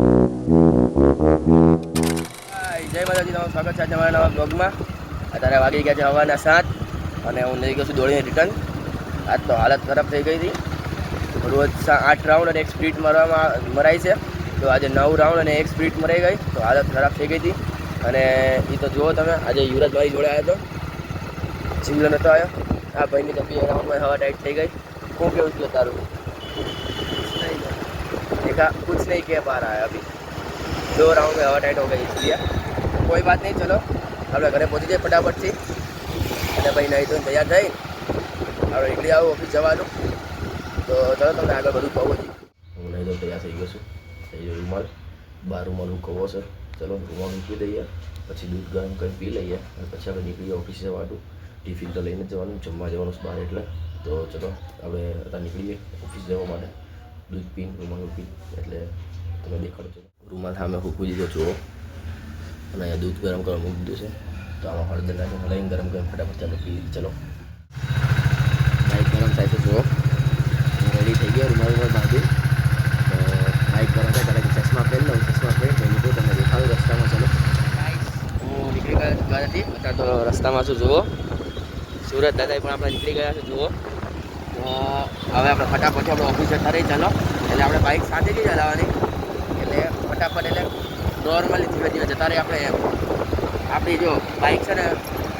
જય માતાજી, તમારું સ્વાગત છે અમારા નવા બ્લોગમાં. અત્યારે વાગી ગયા છે હવાના 7 અને હું લઈ ગયો છું દોડીને રિટર્ન. આજ તો હાલત ખરાબ થઈ ગઈ હતી. રોજ 8 રાઉન્ડ અને 1 સ્પ્લિટ મરાય છે, તો આજે 9 રાઉન્ડ અને 1 સ્પ્લિટ મરાઈ ગઈ, તો હાલત ખરાબ થઈ ગઈ હતી. અને એ તો જુઓ તમે, આજે યુવરાજભાઈ જોડે આવ્યો હતો, સિંગલ નહોતો આવ્યો. આ ભાઈની તો 2 રાઉન્ડમાં હવા ટાઈટ થઈ ગઈ. શું કેવું છે તારું? देखा कुछ नहीं कह पा रहा है अभी, 2 राउंड में हवा टाइट हो गई इसलिए कोई बात नहीं. चलो આપણે ઘરે પહોંચી જાય ફટાફટથી, અને ભાઈ નહીં તો તૈયાર થઈ આપણે નીકળી આવું ઓફિસ જવાનું. તો ચલો તમને આગળ બધું કહું છું. હું નહીં તો તૈયાર થઈ ગયો છું. થઈ ગયો રૂમાલ, બાર રૂમાલ હું કહો સર. ચલો રૂમાલ મૂકી દઈએ, પછી દૂધ ગરમ કરી પી લઈએ, અને પછી આપણે નીકળીએ ઓફિસે જવાનું. ટિફિન તો લઈને જવાનું, જમવા જવાનું બહાર, એટલે તો ચલો આપણે અત્યારે નીકળીએ ઓફિસ જવા માટે. દૂધ પીને રૂમાલ પી, એટલે તમે દેખાડો. રૂમાલ સામે ફૂંકી દીધો જુઓ, અને અહીંયા દૂધ ગરમ કરવા મૂકી દીધું છે. તો આમાં હળદર નાખીને લઈને ગરમ કરીને ફટાફટ ચાલો પી લીધી. ચલો બાઇક ગરમ થાય છે જુઓ, રેડી થઈ ગયો. રૂમાલ બાંધ્યું, તો બાઇક ગરમ થાય ત્યારે ચશ્મા પહેરી લઉં. ચશ્મા પહેરી તો નીકળું, તમને દેખાડું રસ્તામાં. ચલો હું નીકળી ગઈ હતી. અત્યારે તો રસ્તામાં શું જુઓ, સુરત દાદા પણ આપણે નીકળી ગયા છે જુઓ. તો હવે આપણે ફટાફટ આપણે ઓફિસે ખરી ચાલો. એટલે આપણે બાઇક સાથે જ ચલાવવાની, એટલે ફટાફટ એટલે નોર્મલી ધીમે ધીમે જતા રહીએ આપણે. આપણી જો બાઇક છે ને,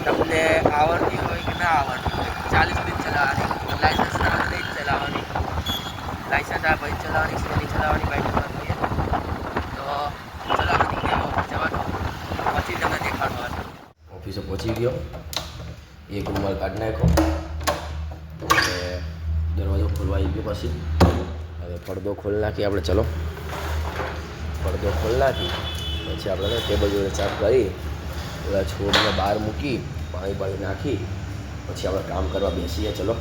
તમને આવડતી હોય કે ના આવડતી હોય, 40 સ્પીડ ચલાવવાની. લાઇસન્સ ના આવે નહીં ચલાવવાની. લાઇસન્સ આવે પછી ચલાવવાની, સ્લોલી ચલાવવાની બાઇક ચલાવવાની. તો ચલો આપણે નીકળીએ ઓફિસ જવાનું, પછી તમને દેખાડવાનું. ઓફિસે પહોંચી ગયો, એક રૂમાલ કાઢી નાખ્યો, દરવાજો ખોલવા આવી ગયો. પછી હવે પડદો ખોલી નાખીએ આપણે. ચલો પડદો ખોલી નાખી પછી આપણે ટેબલ જોડે સાફ કરી, બધા છોડને બહાર મૂકી, પાણી નાખી, પછી આપણે કામ કરવા બેસીએ. ચલો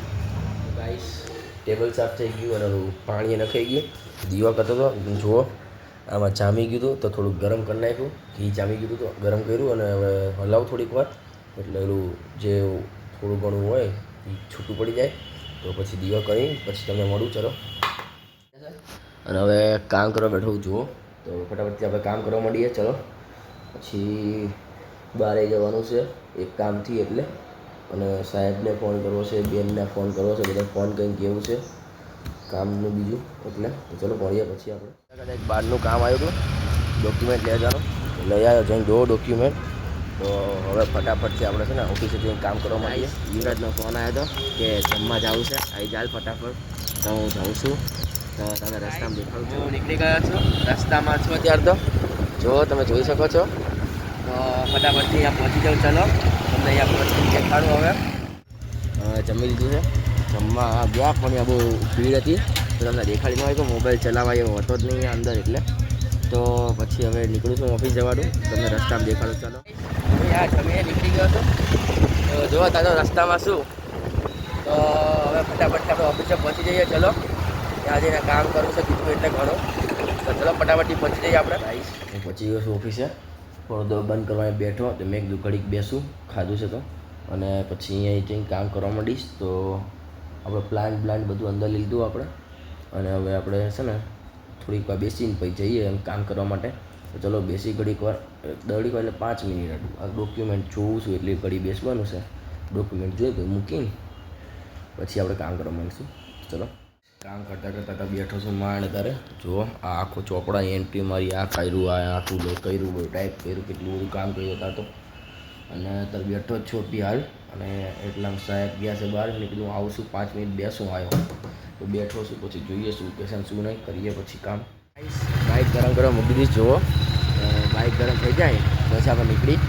ગાઈસ, ટેબલ સાફ થઈ ગયું અને પાણી નખાઈ ગયું. દીવા કરતો હતો જુઓ, આમાં જામી ગયું હતું, તો થોડુંક ગરમ કરી નાખ્યું. ઘી જામી ગયું હતું તો ગરમ કર્યું, અને હવે હલાવ થોડીક વાર, એટલે એલું જે થોડું ઘણું હોય એ છૂટું પડી જાય. તો પછી દીવા કરી પછી તમને મળું. ચલો અને હવે કામ કરવા બેઠો જુઓ, તો ફટાફટથી આપણે કામ કરવા માંડીએ. ચલો પછી બહાર જવાનું છે એક કામથી, એટલે અને સાહેબને ફોન કરવો છે, બેનને ફોન કરવો છે, બધા ફોન કરીને કહેવું છે કામનું બીજું, એટલે તો ચલો મળીએ પછી આપણે. કદાચ બહારનું કામ આવ્યું હતું, ડોક્યુમેન્ટ લઈ જવાનું, લઈ આવ્યો જઈને જુઓ ડોક્યુમેન્ટ. તો હવે ફટાફટથી આપણે છે ને ઓફિસે જઈને કામ કરવા માંડીએ. યુવરાજનો ફોન આવ્યો હતો કે જમવા જવું છે, આવી ચાલ ફટાફટ. તો હું જાઉં છું, તો તમે રસ્તામાં દેખાડું છું. હું નીકળી ગયો છું, રસ્તામાં છું અત્યારે. તો જો તમે જોઈ શકો છો. તો ફટાફટથી અહીંયા પહોંચી જાઉં. ચાલો તમને અહીંયા પહોંચી દેખાડું. હવે જમી લીધું છે, જમવા ગયા પણ અહીંયા બહુ ભીડ હતી, તો તમને દેખાડી ન હોય કે મોબાઈલ ચલાવવા એવો હતો જ નહીં અંદર, એટલે તો પછી હવે નીકળું છું ઓફિસ જવાનું, તમને રસ્તામાં દેખાડું. ચાલો જમીને નીકળી ગયો છું, તો જોવા તાજો રસ્તામાં શું. તો હવે ફટાફટ આપણે ઓફિસે પહોંચી જઈએ. ચલો ત્યાં જઈને કામ કરવું છે બીજું એટલે ઘણું. તો ચલો ફટાફટથી પહોંચી જઈએ આપણે. હું પહોંચી ગયો છું ઓફિસે, થોડો બંધ કરવા બેઠો, તો મેં કીધું ઘડીક બેસું, ખાધું છે તો, અને પછી અહીંયા જઈને કામ કરવા માંડીશ. તો આપણે પ્લાન બધું અંદર લીધું આપણે, અને હવે આપણે છે ને થોડીક વાર બેસીને પછી જઈએ એમ કામ કરવા માટે. તો ચલો બેસી ઘડીક વાર એટલે 5 મિનિટ હતું. આ ડોક્યુમેન્ટ જોઉં છું એટલે ઘડી બેસવાનું છે. ડોક્યુમેન્ટ જોઈ પછી મૂકીને પછી આપણે કામ કરવા માંડીશું. ચલો કામ કરતાં બેઠો છું માંડ. તારે જુઓ આ આખો ચોપડા એન્ટ્રી મારી, આ કર્યું, આ આખું કર્યું, બધું ટાઈપ કર્યું, કેટલું બધું કામ કર્યું હતા. તો અને અત્યારે બેઠો જ છું હાલ, અને એટલામાં સાહેબ ગયા છે બહાર. એટલે કીધું આવું છું, 5 મિનિટ બેસું. આવ્યો તો બેઠો છું, પછી જોઈએ શું કે શું નહીં, કરીએ પછી કામ. બાઇક ગરમ કરવા મૂકી દઈશ. જુઓ બાઇક ગરમ થઈ જાય પછી આપણે નીકળી.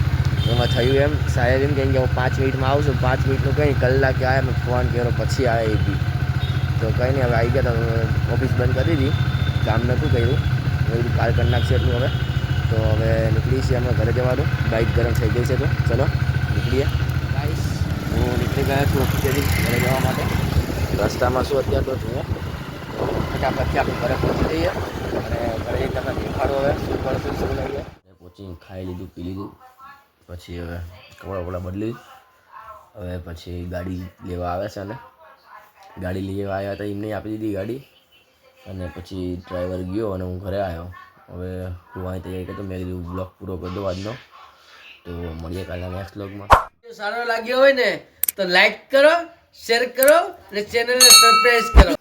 એમાં થયું એમ, સાહેબ એમ કહીને કે હું 5 મિનિટમાં આવું છું. 5 મિનિટનું કંઈ કલાકે આવ્યા, મેં ફોન કર્યો પછી આવે એ બી. તો કંઈ નહીં, હવે આવી ગયા. તો ઓફિસ બંધ કરી દીધી, કામ નહોતું કર્યું. મેં બધું કાલ કરી નાખશે એટલું હવે. તો હવે નીકળી છીએ અમે ઘરે જવાનું. બાઇક ગરમ થઈ ગઈ છે, તો ચલો નીકળીએ. ગાઈસ, હું નીકળી ગયો છું ઓફિસેથી ઘરે જવા માટે. રસ્તામાં શું અત્યારે તો જુઓ, તો ફટાફટથી આપણે ઘરે પહોંચી જઈએ, અને ઘરે જઈને તમે દેખાડો હવે શું કરશું શું નહીં. પહોંચીને ખાઈ લીધું, પી લીધું, પછી હવે કપડાં બદલી, હવે પછી ગાડી લેવા આવે છે. અને ગાડી લેવા આવ્યા હતા, એમને આપી દીધી ગાડી, અને પછી ડ્રાઈવર ગયો અને હું ઘરે આવ્યો. હવે હું અહીં તૈયારી કરતો મેં કીધું બ્લોગ પૂરો કરી દો આજનો. તો મળીએ કાલના નેક્સ્ટ બ્લોગમાં. જો સારો લાગ્યો હોય ને તો લાઈક કરો, શેર કરો અને ચેનલને સબસ્ક્રાઈબ કરો.